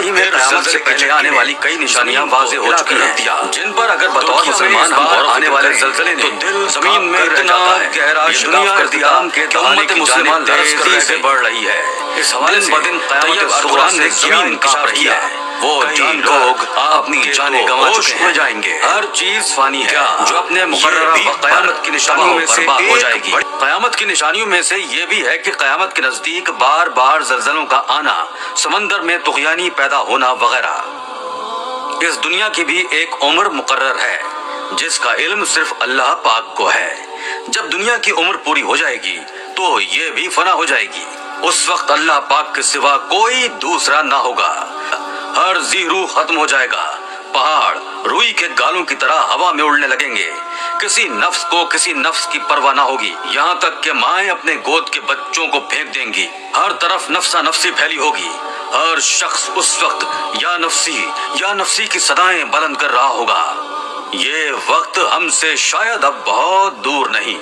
वही में क़यामत से पहले आने वाली कई निशानियां वाज़ेह हो चुकी हैं, जिन पर अगर बतौर मुसलमान बाहर आने वाले ज़लज़ले ने दिल जमीन में इतना गहरा शिकंजा कर दिया कि उम्मत मुसलमान तेजी से बढ़ रही है। इस हवाले से क़यामत कुरान ने ज़मीन कांप रही है। वो जान लोग अपनी जानें गंवा चुके हैं, जाएंगे। हर चीज फानी है जो अपने मुकर्ररा क़यामत की निशानियों में से हो जाएगी। क़यामत की निशानियों में से ये भी है कि क़यामत के नजदीक बार बार ज़लज़लों का आना, समंदर में तुग़यानी पैदा होना वगैरह। इस दुनिया की भी एक उम्र मुकर्रर है जिसका इल्म सिर्फ अल्लाह पाक को है। जब दुनिया की उम्र पूरी हो जाएगी तो ये भी फना हो जाएगी। उस वक्त अल्लाह पाक के सिवा कोई दूसरा ना होगा। हर ज़ीरू खत्म हो जाएगा। पहाड़ रुई के गालों की तरह हवा में उड़ने लगेंगे। किसी नफ्स को किसी नफ्स की परवाह ना होगी, यहाँ तक कि माएं अपने गोद के बच्चों को फेंक देंगी। हर तरफ नफ्सा नफ्सी फैली होगी। हर शख्स उस वक्त या नफ्सी की सदाएं बुलंद कर रहा होगा। ये वक्त हमसे शायद अब बहुत दूर नहीं।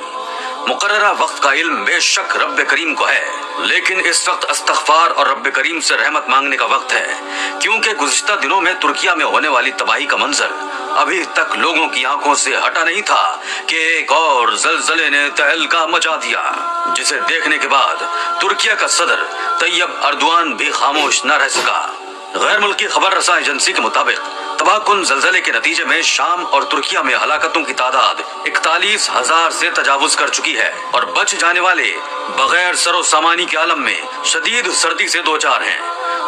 मुकर्ररा वक्त का इल्म बेशक रब्बे करीम को है, लेकिन इस वक्त इस्तग़फ़ार और रब्बे करीम से रहमत मांगने का वक्त है, क्योंकि गुज़िश्ता दिनों में तुर्किया में होने वाली तबाही का मंजर अभी तक लोगों की आंखों से हटा नहीं था कि एक और ज़लज़ले ने तहलका मचा दिया, जिसे देखने के बाद तुर्किया का सदर तैयब अर्दोआन भी खामोश न रह सका। गैर मुल्की खबर रसा एजेंसी के मुताबिक तबाहकुन ज़लज़ले के नतीजे में शाम और तुर्किया में हलाकतों की तादाद 41,000 से तजावुज़ कर चुकी है और बच जाने वाले बगैर सरो सामानी के आलम में शदीद सर्दी से दो चार हैं।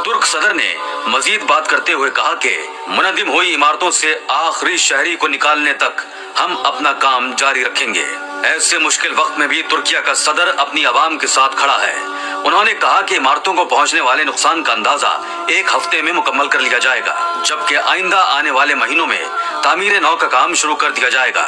तुर्क सदर ने मजीद बात करते हुए कहा कि मुनज़्ज़म हुई इमारतों से आखिरी शहरी को निकालने तक हम अपना काम जारी रखेंगे। ऐसे मुश्किल वक्त में भी तुर्किया का सदर अपनी आवाम के साथ खड़ा है। उन्होंने कहा कि इमारतों को पहुंचने वाले नुकसान का अंदाजा एक हफ्ते में मुकम्मल कर लिया जाएगा, जबकि आइंदा आने वाले महीनों में तामीर नौ का काम शुरू कर दिया जाएगा।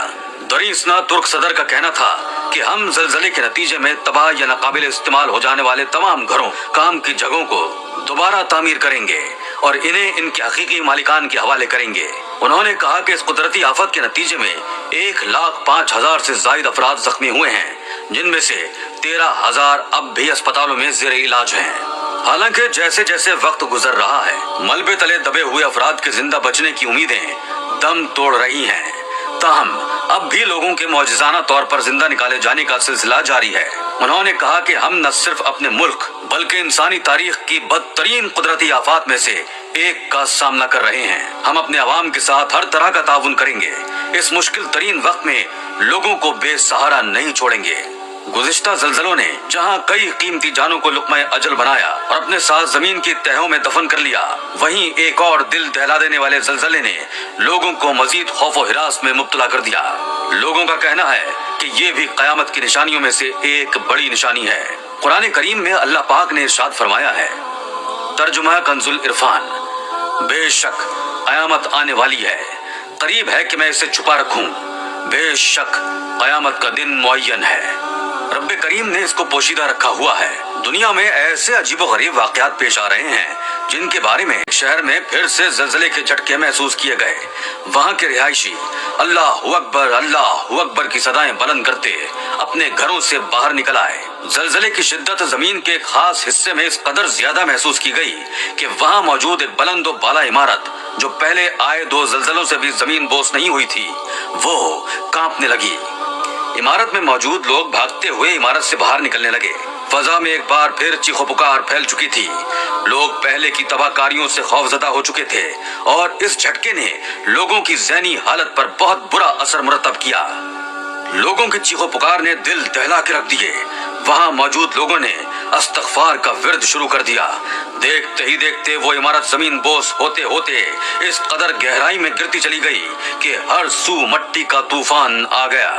दरीसना तुर्क सदर का कहना था कि हम ज़लज़ले के नतीजे में तबाह या नाकाबिल इस्तेमाल हो जाने वाले तमाम घरों, काम की जगहों को दोबारा तामीर करेंगे और इन्हें इनके हकीकी मालिकान के हवाले करेंगे। उन्होंने कहा कि इस कुदरती आफत के नतीजे में 1,05,000 से ज्यादा अफराद जख्मी हुए हैं, जिनमें से 13,000 अब भी अस्पतालों में ज़ेरे इलाज हैं। हालांकि जैसे जैसे वक्त गुजर रहा है, मलबे तले दबे हुए अफराद के जिंदा बचने की उम्मीदें दम तोड़ रही हैं। ताहम अब भी लोगों के मौजिज़ाना तौर पर जिंदा निकाले जाने का सिलसिला जारी है। उन्होंने कहा कि हम न सिर्फ अपने मुल्क बल्कि इंसानी तारीख की बदतरीन कुदरती आफात में से एक का सामना कर रहे हैं। हम अपने अवाम के साथ हर तरह का ताउन करेंगे। इस मुश्किल तरीन वक्त में लोगों को बेसहारा नहीं छोड़ेंगे। गुज़िश्ता ज़लज़लों ने जहां कई कीमती जानों को लुक़्मा अजल बनाया और अपने साथ जमीन की तहों में दफन कर लिया, वहीं एक और दिल दहला देने वाले ज़लज़ले ने लोगों को मजीद खौफ व हिरास में मुब्तला कर दिया। लोगों का कहना है कि ये भी क़यामत की निशानियों में से एक बड़ी निशानी है। कुरान करीम में अल्लाह पाक ने इरशाद फरमाया है, तर्जुमा कंजुल इरफान, बेशक क़यामत आने वाली है, करीब है कि मैं इसे छुपा रखूं। बेशक क़यामत का दिन मुअय्यन है, रब्बे करीम ने इसको पोशीदा रखा हुआ है। दुनिया में ऐसे अजीब व गरीब वाक़यात पेश आ रहे हैं जिनके बारे में शहर में फिर से ज़लज़ले के झटके महसूस किए गए। वहाँ के रिहायशी अल्लाहु अकबर की सदाएं बुलंद करते अपने घरों से बाहर निकल आए। ज़लज़ले की शिद्दत जमीन के एक खास हिस्से में इस कदर ज्यादा महसूस की गई कि वहाँ मौजूद एक बुलंद व बाला इमारत, जो पहले आए दो ज़लज़लों से भी जमीन बोस नहीं हुई थी, वो कांपने लगी। इमारत में मौजूद लोग भागते हुए इमारत से बाहर निकलने लगे। फजा में एक बार फिर चीखो पुकार फैल चुकी थी। लोग पहले की तबाहकारियों से खौफजदा हो चुके थे और इस झटके ने लोगों की ज़हनी हालत पर बहुत बुरा असर मुरतब किया। लोगों की चीखो पुकार ने दिल दहला के रख दिए। वहाँ मौजूद लोगों ने इस्तग़फ़ार का विर्द शुरू कर दिया। देखते ही देखते वो इमारत जमीन बोस होते होते इस कदर गहराई में गिरती चली गई कि हर सू मट्टी का तूफान आ गया।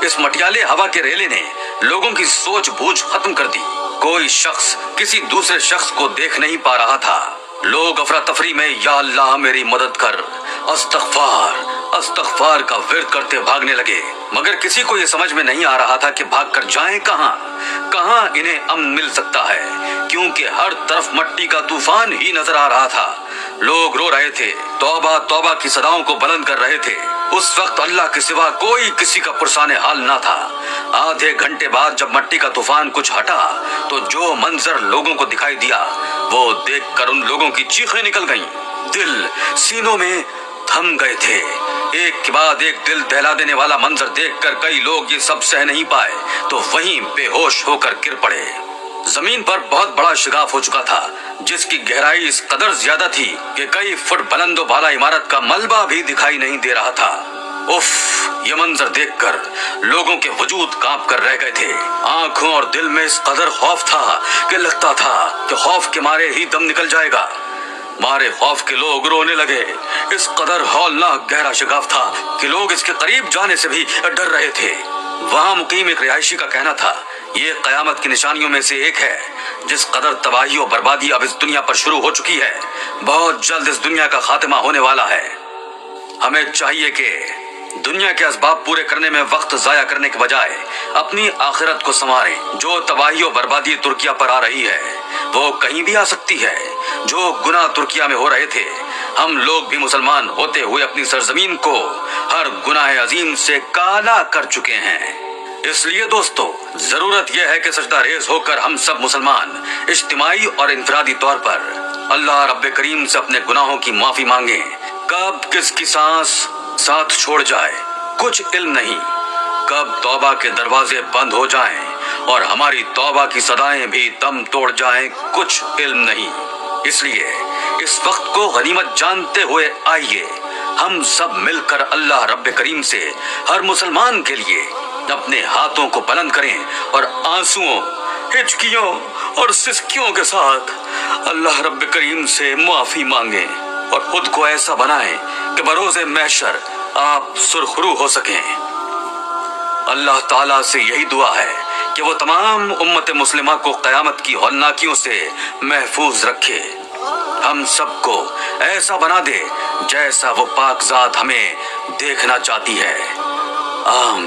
इस मटियाले हवा के रेले ने लोगों की सोच बूझ खत्म कर दी। कोई शख्स किसी दूसरे शख्स को देख नहीं पा रहा था। लोग अफरा तफरी में या अल्लाह मेरी मदद कर, इस्तग़फ़ार का विर्द करते भागने लगे, मगर किसी को ये समझ में नहीं आ रहा था कि भाग कर जाएं कहाँ इन्हें अमन मिल सकता है, क्योंकि हर तरफ मट्टी का तूफान ही नजर आ रहा था। लोग रो रहे थे, तौबा तौबा की सदाओं को बुलंद कर रहे थे। उस वक्त अल्लाह के सिवा कोई किसी का पुरसाने हाल ना था। आधे घंटे बाद जब मिट्टी का तूफान कुछ हटा तो जो मंजर लोगों को दिखाई दिया वो देखकर उन लोगों की चीखें निकल गईं। दिल सीनों में थम गए थे। एक के बाद एक दिल दहला देने वाला मंजर देखकर कई लोग ये सब सह नहीं पाए तो वहीं बेहोश होकर गिर पड़े। जमीन पर बहुत बड़ा शिगाफ हो चुका था जिसकी गहराई इस कदर ज्यादा थी कि कई फुट बुलंद बाला इमारत का मलबा भी दिखाई नहीं दे रहा था। उफ, ये मंजर देखकर लोगों के वजूद कांप कर रह गए थे। आंखों और दिल में इस कदर खौफ था कि लगता था कि खौफ के मारे ही दम निकल जाएगा। मारे खौफ के लोग रोने लगे। इस कदर हौलनाक गहरा शिगाफ था कि लोग इसके करीब जाने से भी डर रहे थे। वहां मुकीम एक रिहायशी का कहना था, ये कयामत की निशानियों में से एक है। जिस कदर तबाही और बर्बादी अब इस दुनिया पर शुरू हो चुकी है, बहुत जल्द इस दुनिया का खात्मा होने वाला है। हमें चाहिए कि दुनिया के असबाब पूरे करने में वक्त जाया करने के बजाय अपनी आखिरत को संवारें। जो तबाही और बर्बादी तुर्किया पर आ रही है वो कहीं भी आ सकती है। जो गुनाह तुर्किया में हो रहे थे, हम लोग भी मुसलमान होते हुए अपनी सरजमीन को हर गुनाह अजीम से काला कर चुके हैं। इसलिए दोस्तों, जरूरत यह है कि सजदा रेज होकर हम सब मुसलमान इज्तिमाई और इनफरादी तौर पर अल्लाह रब्बे करीम से अपने गुनाहों की माफी मांगे। कब किसकी सांस साथ छोड़ जाए कुछ इल्म नहीं, कब तौबा के दरवाजे बंद हो जाएं और हमारी तौबा की सदाएं भी दम तोड़ जाएं कुछ इल्म नहीं। इसलिए इस वक्त को गनीमत जानते हुए आइए हम सब मिलकर अल्लाह रब्बे करीम से हर मुसलमान के लिए अपने हाथों को बुलंद करें और आंसुओं, हिचकियों और सिसकियों के साथ अल्लाह रब्बे करीम से माफी मांगे और खुद को ऐसा बनाएं कि बरोज़े महशर आप सुरखरू हो सकें। अल्लाह ताला से यही दुआ है कि वो तमाम उम्मत मुस्लिमा को क़यामत की हौलनाकियों से महफूज रखे। हम सबको ऐसा बना दे जैसा वो पाक ज़ात हमें देखना चाहती है। आमीन।